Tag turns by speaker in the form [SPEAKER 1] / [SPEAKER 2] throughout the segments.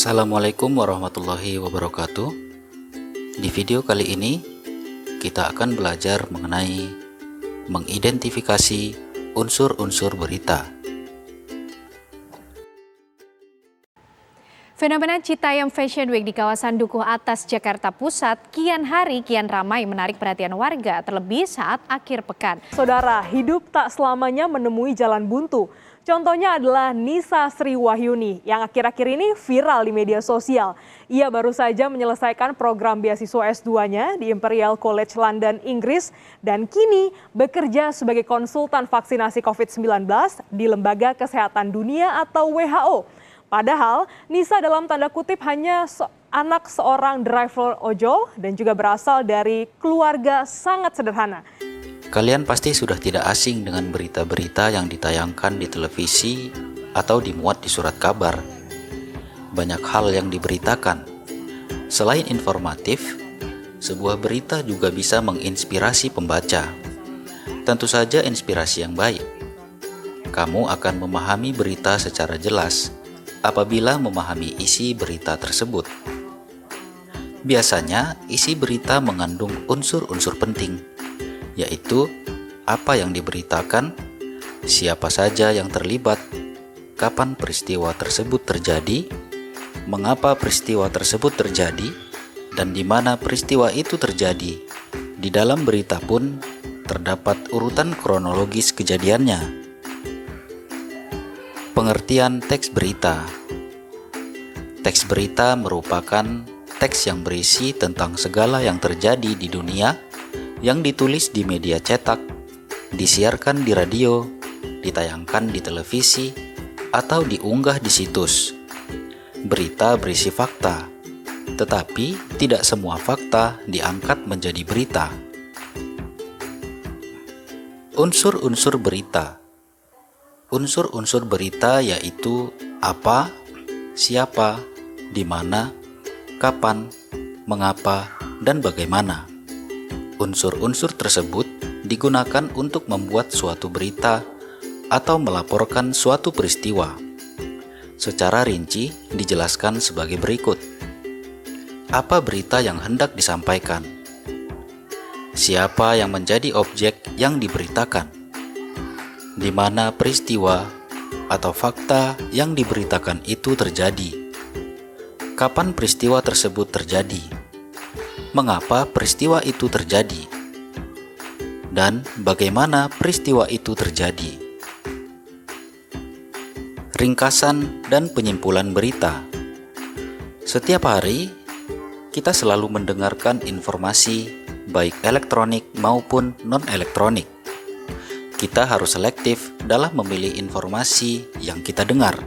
[SPEAKER 1] Assalamualaikum warahmatullahi wabarakatuh. Di video kali ini kita akan belajar mengenai mengidentifikasi unsur-unsur berita.
[SPEAKER 2] Fenomena Citayam Fashion Week di kawasan Dukuh Atas, Jakarta Pusat kian hari kian ramai menarik perhatian warga, terlebih saat akhir pekan.
[SPEAKER 3] Saudara, hidup tak selamanya menemui jalan buntu. Contohnya adalah Nisa Sri Wahyuni yang akhir-akhir ini viral di media sosial. Ia baru saja menyelesaikan program beasiswa S2-nya di Imperial College London, Inggris, dan kini bekerja sebagai konsultan vaksinasi COVID-19 di Lembaga Kesehatan Dunia atau WHO. Padahal Nisa dalam tanda kutip hanya anak seorang driver ojol dan juga berasal dari keluarga sangat sederhana.
[SPEAKER 1] Kalian pasti sudah tidak asing dengan berita-berita yang ditayangkan di televisi atau dimuat di surat kabar. Banyak hal yang diberitakan. Selain informatif, sebuah berita juga bisa menginspirasi pembaca. Tentu saja inspirasi yang baik. Kamu akan memahami berita secara jelas apabila memahami isi berita tersebut. Biasanya, isi berita mengandung unsur-unsur penting, yaitu apa yang diberitakan, siapa saja yang terlibat, kapan peristiwa tersebut terjadi, mengapa peristiwa tersebut terjadi, dan di mana peristiwa itu terjadi. Di dalam berita pun terdapat urutan kronologis kejadiannya. Pengertian teks berita. Teks berita merupakan teks yang berisi tentang segala yang terjadi di dunia yang ditulis di media cetak, disiarkan di radio, ditayangkan di televisi, atau diunggah di situs. Berita berisi fakta, tetapi tidak semua fakta diangkat menjadi berita. Unsur-unsur berita. Unsur-unsur berita yaitu apa, siapa, di mana, kapan, mengapa, dan bagaimana. Unsur-unsur tersebut digunakan untuk membuat suatu berita atau melaporkan suatu peristiwa. Secara rinci dijelaskan sebagai berikut. Apa berita yang hendak disampaikan? Siapa yang menjadi objek yang diberitakan? Di mana peristiwa atau fakta yang diberitakan itu terjadi? Kapan peristiwa tersebut terjadi? Mengapa peristiwa itu terjadi? Dan bagaimana peristiwa itu terjadi? Ringkasan dan penyimpulan berita. Setiap hari, kita selalu mendengarkan informasi baik elektronik maupun non-elektronik. Kita harus selektif dalam memilih informasi yang kita dengar.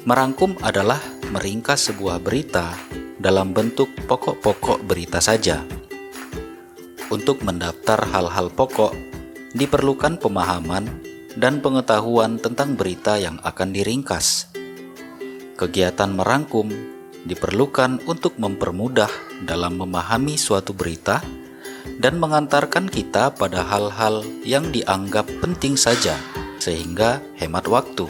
[SPEAKER 1] Merangkum adalah meringkas sebuah berita dalam bentuk pokok-pokok berita saja. Untuk mendaftar hal-hal pokok, diperlukan pemahaman dan pengetahuan tentang berita yang akan diringkas. Kegiatan merangkum diperlukan untuk mempermudah dalam memahami suatu berita dan mengantarkan kita pada hal-hal yang dianggap penting saja, sehingga hemat waktu.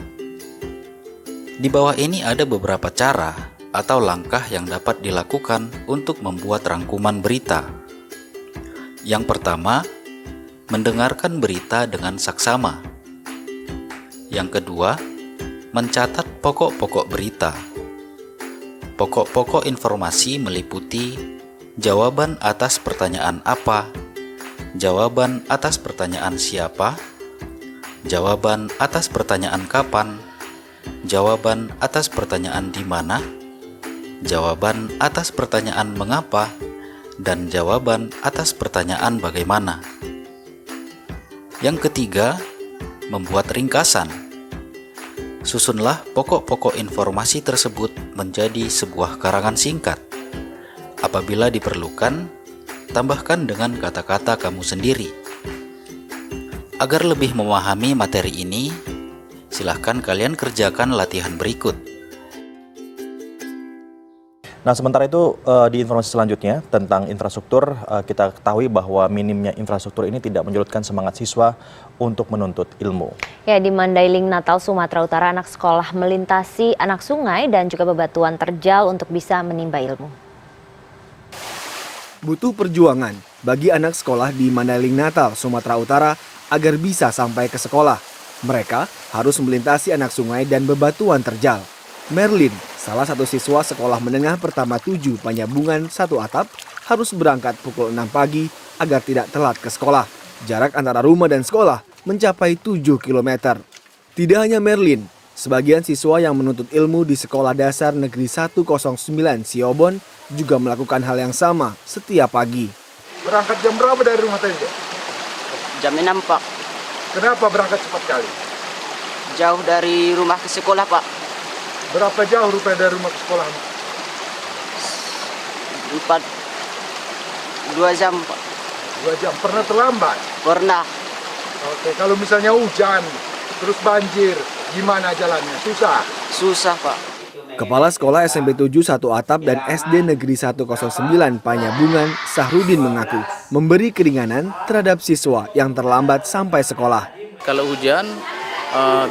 [SPEAKER 1] Di bawah ini ada beberapa cara atau langkah yang dapat dilakukan untuk membuat rangkuman berita. Yang pertama, mendengarkan berita dengan saksama. Yang kedua, mencatat pokok-pokok berita. Pokok-pokok informasi meliputi jawaban atas pertanyaan apa, jawaban atas pertanyaan siapa, jawaban atas pertanyaan kapan, jawaban atas pertanyaan di mana, jawaban atas pertanyaan mengapa, dan jawaban atas pertanyaan bagaimana. Yang ketiga, membuat ringkasan. Susunlah pokok-pokok informasi tersebut menjadi sebuah karangan singkat. Apabila diperlukan, tambahkan dengan kata-kata kamu sendiri. Agar lebih memahami materi ini, silahkan kalian kerjakan latihan berikut.
[SPEAKER 4] Nah, sementara itu di informasi selanjutnya tentang infrastruktur, kita ketahui bahwa minimnya infrastruktur ini tidak menyurutkan semangat siswa untuk menuntut ilmu.
[SPEAKER 5] Ya, di Mandailing, Natal, Sumatera Utara, anak sekolah melintasi anak sungai dan juga bebatuan terjal untuk bisa menimba ilmu.
[SPEAKER 6] Butuh perjuangan bagi anak sekolah di Mandailing, Natal, Sumatera Utara agar bisa sampai ke sekolah. Mereka harus melintasi anak sungai dan bebatuan terjal. Merlin, salah satu siswa sekolah menengah pertama 7 Panyabungan 1 Atap, harus berangkat pukul 6 pagi agar tidak telat ke sekolah. Jarak antara rumah dan sekolah mencapai 7 km. Tidak hanya Merlin, sebagian siswa yang menuntut ilmu di Sekolah Dasar Negeri 109 Siobon juga melakukan hal yang sama setiap pagi.
[SPEAKER 7] Berangkat jam berapa dari rumah tadi?
[SPEAKER 8] Jam 6, Pak.
[SPEAKER 7] Kenapa berangkat cepat kali?
[SPEAKER 8] Jauh dari rumah ke sekolah, Pak.
[SPEAKER 7] Berapa jauh rupanya dari rumah ke sekolah?
[SPEAKER 8] 2 jam, Pak.
[SPEAKER 7] 2 jam. Pernah terlambat?
[SPEAKER 8] Pernah.
[SPEAKER 7] Oke, kalau misalnya hujan, terus banjir, gimana jalannya? Susah?
[SPEAKER 8] Susah, Pak.
[SPEAKER 6] Kepala Sekolah SMP 7 1 Atap dan SD Negeri 109 Panyabungan, Sahrudin mengaku memberi keringanan terhadap siswa yang terlambat sampai sekolah.
[SPEAKER 9] Kalau hujan,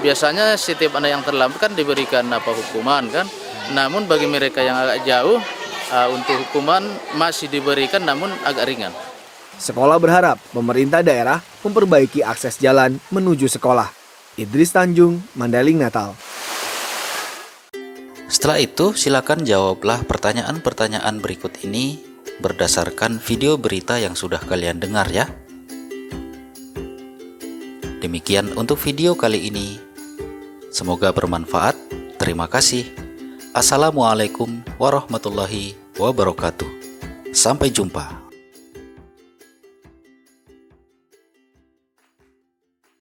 [SPEAKER 9] biasanya setiap anak yang terlambat kan diberikan hukuman kan. Namun bagi mereka yang agak jauh, untuk hukuman masih diberikan namun agak ringan.
[SPEAKER 6] Sekolah berharap pemerintah daerah memperbaiki akses jalan menuju sekolah. Idris Tanjung, Mandailing, Natal.
[SPEAKER 1] Setelah itu, silakan jawablah pertanyaan-pertanyaan berikut ini berdasarkan video berita yang sudah kalian dengar ya. Demikian untuk video kali ini. Semoga bermanfaat. Terima kasih. Assalamualaikum warahmatullahi wabarakatuh. Sampai jumpa.